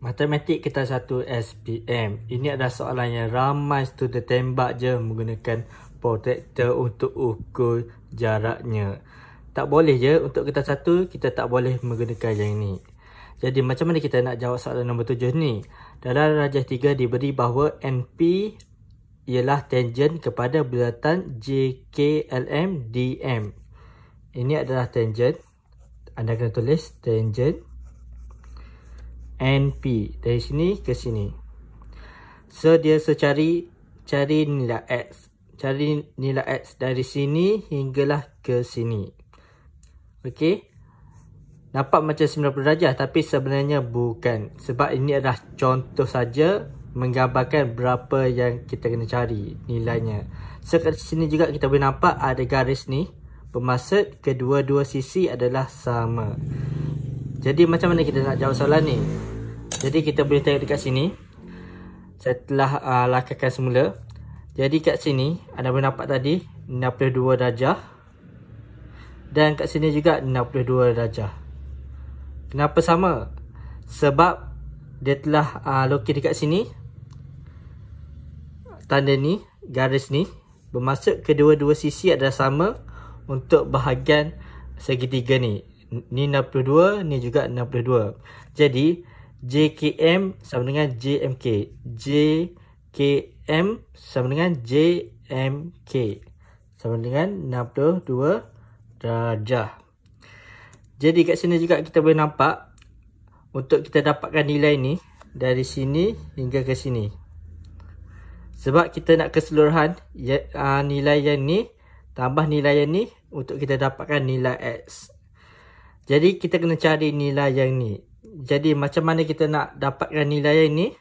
Matematik kita 1 SPM. Ini adalah soalan yang ramai student tembak je menggunakan protractor untuk ukur jaraknya. Tak boleh je untuk kita 1, kita tak boleh menggunakan yang ini. Jadi macam mana kita nak jawab soalan nombor 7 ni? Dalam rajah 3 diberi bahawa NP ialah tangent kepada bulatan JKLM DM. Ini adalah tangent. Anda kena tulis tangent NP dari sini ke sini. So dia cari nilai X. Cari nilai X dari sini hinggalah ke sini. Okey. Nampak macam 90 darjah tapi sebenarnya bukan. Sebab ini adalah contoh saja menggambarkan berapa yang kita kena cari nilainya. So kat sini juga kita boleh nampak ada garis ni. Bermaksud kedua-dua sisi adalah sama. Jadi macam mana kita nak jawab soalan ni? Jadi kita boleh tengok dekat sini. Saya telah lakarkan semula. Jadi kat sini anda boleh nampak tadi 62 darjah. Dan kat sini juga 62 darjah. Kenapa sama? Sebab dia telah lokir dekat sini. Tanda ni, garis ni. Bermaksud kedua-dua sisi adalah sama untuk bahagian segitiga ni. Ni 62, ni juga 62. Jadi JKM sama dengan JMK. JKM sama dengan JMK. Sama dengan 62 darjah. Jadi kat sini juga kita boleh nampak untuk kita dapatkan nilai ni dari sini hingga ke sini. Sebab kita nak keseluruhan nilai yang ni tambah nilai yang ni untuk kita dapatkan nilai X. Jadi kita kena cari nilai yang ni. Jadi macam mana kita nak dapatkan nilai yang ni?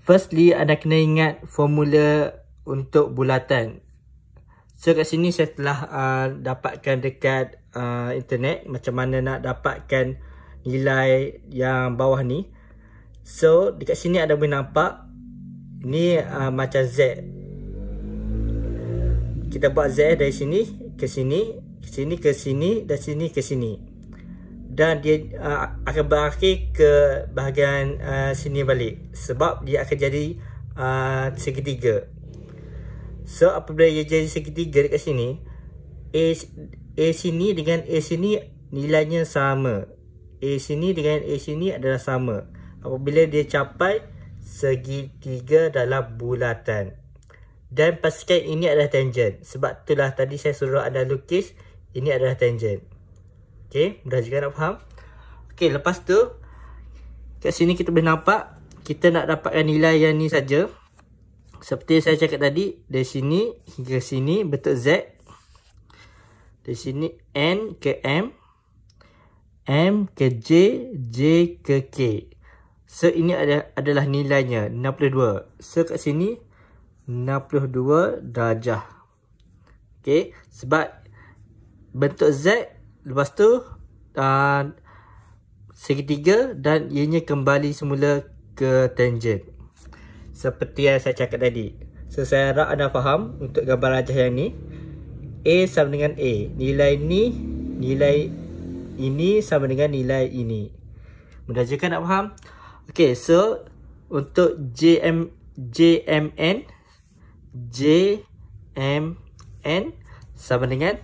Firstly, anda kena ingat formula untuk bulatan. So kat sini saya telah dapatkan dekat internet macam mana nak dapatkan nilai yang bawah ni. So dekat sini anda boleh nampak ni macam Z. Kita buat Z dari sini ke sini, ke sini ke sini dan sini ke sini. Dan dia akan berakhir ke bahagian sini balik. Sebab dia akan jadi segitiga. So apabila dia jadi segitiga dekat sini, A sini dengan A sini nilainya sama. A sini dengan A sini adalah sama. Apabila dia capai segitiga dalam bulatan. Dan pastikan ini adalah tangent. Sebab itulah tadi saya suruh anda lukis. Ini adalah tangent. Okey, mudah juga nak faham. Okey, lepas tu kat sini kita boleh nampak kita nak dapatkan nilai yang ni saja. Seperti yang saya cakap tadi, dari sini hingga sini bentuk Z. Dari sini N ke M, M ke J, J ke K. So ini adalah nilainya 62. So kat sini 62 darjah. Okey, sebab bentuk Z. Lepas tu segitiga dan ianya kembali semula ke tangent. Seperti yang saya cakap tadi. So saya harap anda faham untuk gambar rajah yang ni. A sama dengan A. Nilai ni, nilai ini sama dengan nilai ini. Mudah juga nak faham? Okay, so untuk JMN sama dengan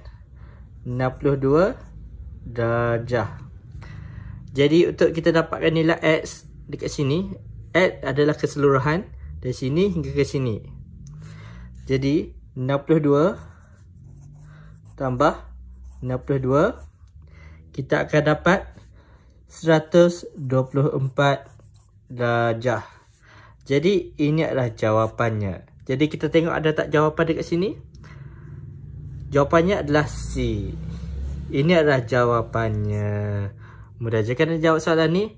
62 darjah. Jadi untuk kita dapatkan nilai X dekat sini, X adalah keseluruhan dari sini hingga ke sini. Jadi 62 tambah 62, kita akan dapat 124 darjah. Jadi ini adalah jawapannya. Jadi kita tengok ada tak jawapan dekat sini? Jawapannya adalah C. Ini adalah jawapannya. Mudah je kan jawab soalan ni?